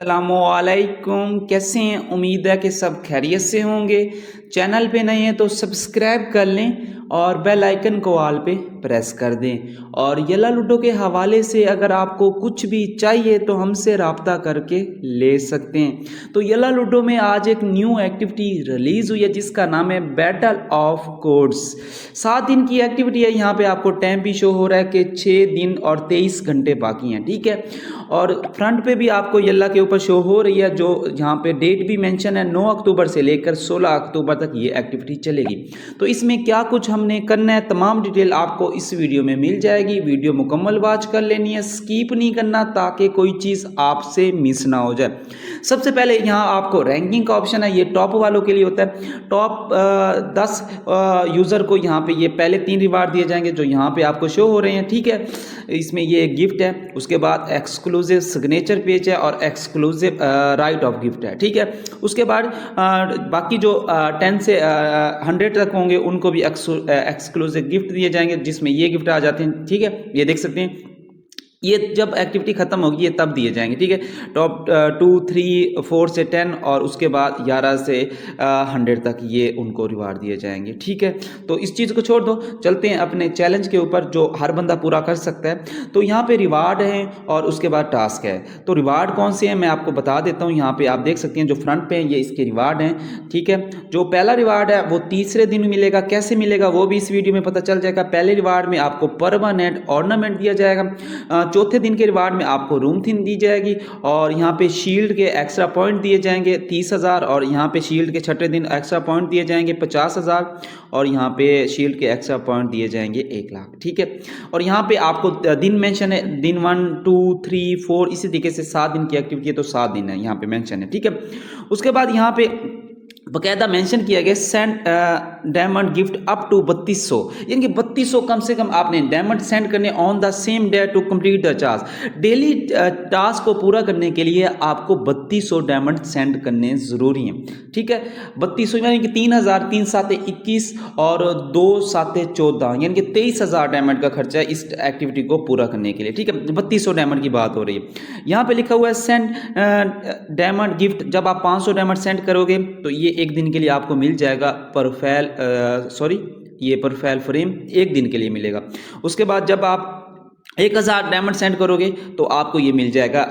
अस्सलामुअलैकुम। कैसे हैं? उम्मीद है कि सब खैरियत से होंगे। चैनल पे नए हैं तो सब्सक्राइब कर लें और बेल आइकन को ऑल पे प्रेस कर दें। और येला लूडो के हवाले से अगर आपको कुछ भी चाहिए तो हमसे रब्ता करके ले सकते हैं। तो येला लूडो में आज एक न्यू एक्टिविटी रिलीज़ हुई है जिसका नाम है बैटल ऑफ कोड्स। 7 दिन की एक्टिविटी है। यहाँ पे आपको टाइम भी शो हो रहा है कि 6 दिन और 23 घंटे बाकी हैं, ठीक है। और फ्रंट पे भी आपको येला के ऊपर शो हो रही है, जो यहाँ पे डेट भी मेंशन है, 9 अक्टूबर से लेकर 16 अक्टूबर तक ये एक्टिविटी चलेगी। तो इसमें क्या कुछ हमने करना है, तमाम डिटेल आपको इस वीडियो में मिल जाएगी। वीडियो मुकम्मल वॉच कर लेनी है, स्किप नहीं करना ताकि कोई चीज़ आपसे मिस ना हो जाए। सबसे पहले यहाँ आपको रैंकिंग का ऑप्शन है, ये टॉप वालों के लिए होता है। टॉप 10 यूज़र को यहाँ पे ये पहले 3 रिवार्ड दिए जाएंगे जो यहाँ पे आपको शो हो रहे हैं, ठीक है। इसमें ये गिफ्ट है, उसके बाद एक्सक्लूसिव सिग्नेचर पेज है और एक्सक्लूसिव राइट ऑफ गिफ्ट है, ठीक है। उसके बाद बाकी जो 10 से 100 तक होंगे उनको भी एक्सक्लूसिव गिफ्ट दिए जाएंगे, जिसमें ये गिफ्ट आ जाते हैं, ठीक है। ये देख सकते हैं, ये जब एक्टिविटी खत्म होगी ये तब दिए जाएंगे, ठीक है। टॉप 2, 3, 4 से 10 और उसके बाद 11 से 100 तक ये उनको रिवार्ड दिए जाएंगे, ठीक है। तो इस चीज़ को छोड़ दो, चलते हैं अपने चैलेंज के ऊपर जो हर बंदा पूरा कर सकता है। तो यहाँ पे रिवार्ड है और उसके बाद टास्क है। तो रिवार्ड कौन से हैं मैं आपको बता देता हूँ। यहाँ पे आप देख सकते हैं जो फ्रंट पे हैं ये इसके रिवार्ड हैं, ठीक है। जो पहला रिवार्ड है वो तीसरे दिन मिलेगा। कैसे मिलेगा वो भी इस वीडियो में पता चल जाएगा। पहले रिवार्ड में आपको परमानेंट ऑर्नामेंट दिया जाएगा। चौथे दिन के रिवार्ड में आपको रूम थीम दी जाएगी और यहाँ पे शील्ड के एक्स्ट्रा पॉइंट दिए जाएंगे 30,000 और यहाँ पे शील्ड के छठे दिन एक्स्ट्रा पॉइंट दिए जाएंगे 50,000 और यहाँ पे शील्ड के एक्स्ट्रा पॉइंट दिए जाएंगे 1 लाख, ठीक है। और यहाँ पे आपको दिन मेंशन है, दिन 1, 2, 3, 4 इसी तरीके से 7 दिन की एक्टिविटी है तो 7 दिन है यहाँ पे मेंशन है, ठीक है। उसके बाद यहाँ पे बकायदा मेंशन किया गया send diamond gift up to 3200, यानी कि 3200 कम से कम आपने डायमंड सेंड करने on the same day to complete the task. Daily task को पूरा करने के लिए आपको 3200 डायमंड सेंड करने ज़रूरी हैं, ठीक है। 3200 यानी कि 3000, 3 साते 21 और 2 साते 14 यानी कि 23,000 डायमंड का खर्चा है इस एक्टिविटी को पूरा करने के लिए, ठीक है। 3200 डायमंड की बात हो रही है। यहाँ पे लिखा हुआ है सेंड डायमंड गिफ्ट। जब आप 500 डायमंड सेंड करोगे तो ये 1 दिन के लिए आपको मिल जाएगा ये प्रोफाइल फ्रेम 1 दिन के लिए मिलेगा। उसके बाद जब आप 1000 डायमंड सेंड करोगे तो आपको ये मिल जाएगा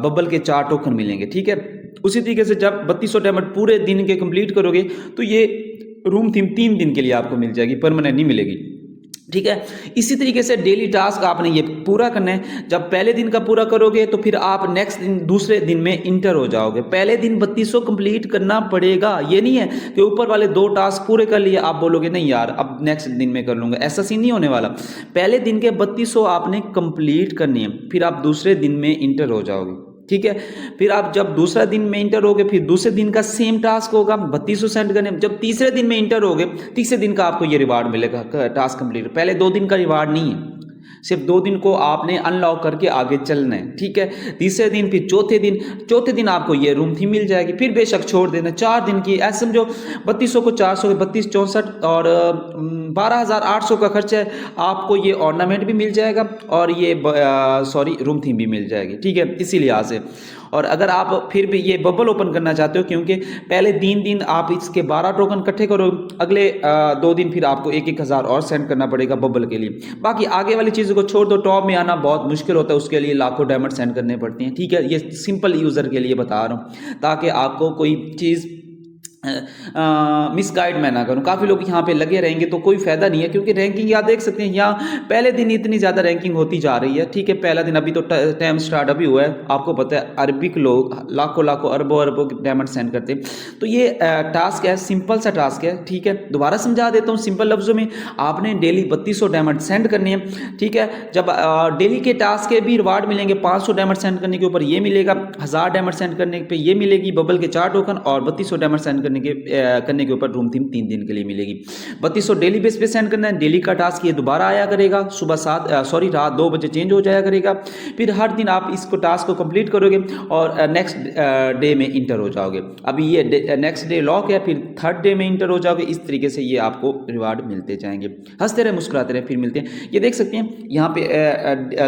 बबल के 4 टोकन मिलेंगे, ठीक है। उसी तरीके से जब 3200 डायमंड पूरे दिन के कंप्लीट करोगे तो ये रूम थीम 3 दिन के लिए आपको मिल जाएगी, परमानेंट नहीं मिलेगी, ठीक है। इसी तरीके से डेली टास्क आपने ये पूरा करना है। जब पहले दिन का पूरा करोगे तो फिर आप नेक्स्ट दिन दूसरे दिन में इंटर हो जाओगे। पहले दिन 3200 कंप्लीट करना पड़ेगा। ये नहीं है कि ऊपर वाले 2 टास्क पूरे कर लिए आप बोलोगे नहीं यार अब नेक्स्ट दिन में कर लूँगा, ऐसा सीन नहीं होने वाला। पहले दिन के 3200 आपने कंप्लीट करनी है, फिर आप दूसरे दिन में इंटर हो जाओगे, ठीक है। फिर आप जब दूसरा दिन में इंटर होगे फिर दूसरे दिन का सेम टास्क होगा 3200 सेंड करने। जब तीसरे दिन में इंटर होगे तीसरे दिन का आपको ये रिवार्ड मिलेगा टास्क कंप्लीट। पहले 2 दिन का रिवार्ड नहीं है, सिर्फ 2 दिन को आपने अनलॉक करके आगे चलना है, ठीक है। तीसरे दिन फिर चौथे दिन आपको ये रूम थी मिल जाएगी। फिर बेशक छोड़ देना 4 दिन की, ऐसे समझो 3200 को 400 32 64 और 12,800 का खर्चा है। आपको ये ऑर्नामेंट भी मिल जाएगा और ये रूम थीम भी मिल जाएगी, ठीक है, इसी लिहाज से। और अगर आप फिर भी ये बबल ओपन करना चाहते हो, क्योंकि पहले 3 दिन आप इसके 12 टोकन इकट्ठे करो, अगले 2 दिन फिर आपको 1-1 हज़ार और सेंड करना पड़ेगा बबल के लिए। बाकी आगे वाली चीज़ों को छोड़ दो, टॉप में आना बहुत मुश्किल होता है, उसके लिए लाखों डायमंड सेंड करने पड़ते हैं, ठीक है। ये सिंपल यूज़र के लिए बता रहा हूँ ताकि आपको कोई चीज़ मिसगाइड मैं ना करूँ। काफ़ी लोग यहाँ पे लगे रहेंगे तो कोई फ़ायदा नहीं है, क्योंकि रैंकिंग यहाँ देख सकते हैं, यहाँ पहले दिन इतनी ज़्यादा रैंकिंग होती जा रही है, ठीक है। पहला दिन अभी तो टाइम स्टार्ट अभी हुआ है, आपको पता है अरबिक लोग लाखों अरबों डायमंड सेंड करते हैं। तो ये टास्क है, सिंपल सा टास्क है, ठीक है। दोबारा समझा देता हूँ सिंपल लफ्ज़ों में। आपने डेली 3200 डायमंड सेंड करने हैं, ठीक है। जब डेली के टास्क के भी रिवार्ड मिलेंगे, 500 डायमंड सेंड करने के ऊपर ये मिलेगा, 1000 डायमंड सेंड करने पर ये मिलेगी बबल के 4 टोकन और 3200 डायमंड सेंड करने के ऊपर रूम थीम 3 दिन के लिए मिलेगी। 3200 डेली बेस पे सेंड करना है। डेली का टास्क ये दोबारा आया करेगा, रात 2 बजे चेंज हो जाया करेगा। फिर हर दिन आप इसको टास्क को कंप्लीट करोगे और नेक्स्ट डे में इंटर हो जाओगे। अभी ये नेक्स्ट डे लॉक है, फिर थर्ड डे में इंटर हो जाओगे। इस तरीके से ये आपको रिवार्ड मिलते जाएंगे। हंसते रहे मुस्कुराते रहे, फिर मिलते हैं। ये देख सकते हैं यहाँ पे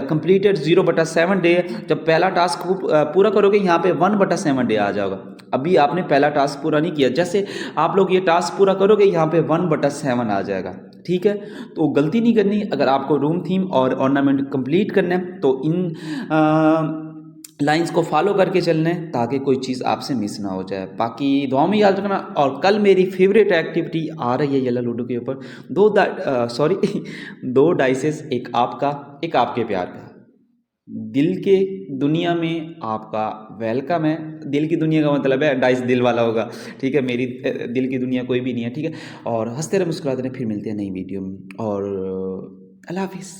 कंप्लीटेड 0/7 डे। जब पहला टास्क को पूरा करोगे यहाँ पे 1/7 डे आ जाएगा। अभी आपने पहला टास्क पूरा नहीं किया, जैसे आप लोग ये टास्क पूरा करोगे यहाँ पे 1/7 आ जाएगा। ठीक है, तो गलती नहीं करनी। अगर आपको रूम थीम और ऑर्नामेंट कंप्लीट करना है तो इन लाइंस को फॉलो करके चलना है ताकि कोई चीज़ आपसे मिस ना हो जाए। बाकी दुआ में याद रखना। और कल मेरी फेवरेट एक्टिविटी आ रही है येलो लूडो के ऊपर। 2 डाइसेस, एक आपका एक आपके प्यार का। दिल के दुनिया में आपका वेलकम है। दिल की दुनिया का मतलब है डाइस दिल वाला होगा। ठीक है, मेरी दिल की दुनिया कोई भी नहीं है। ठीक है, और हंसते रहे मुस्कुराते रहे, फिर मिलते हैं नई वीडियो में। और अल्लाह हाफिज़।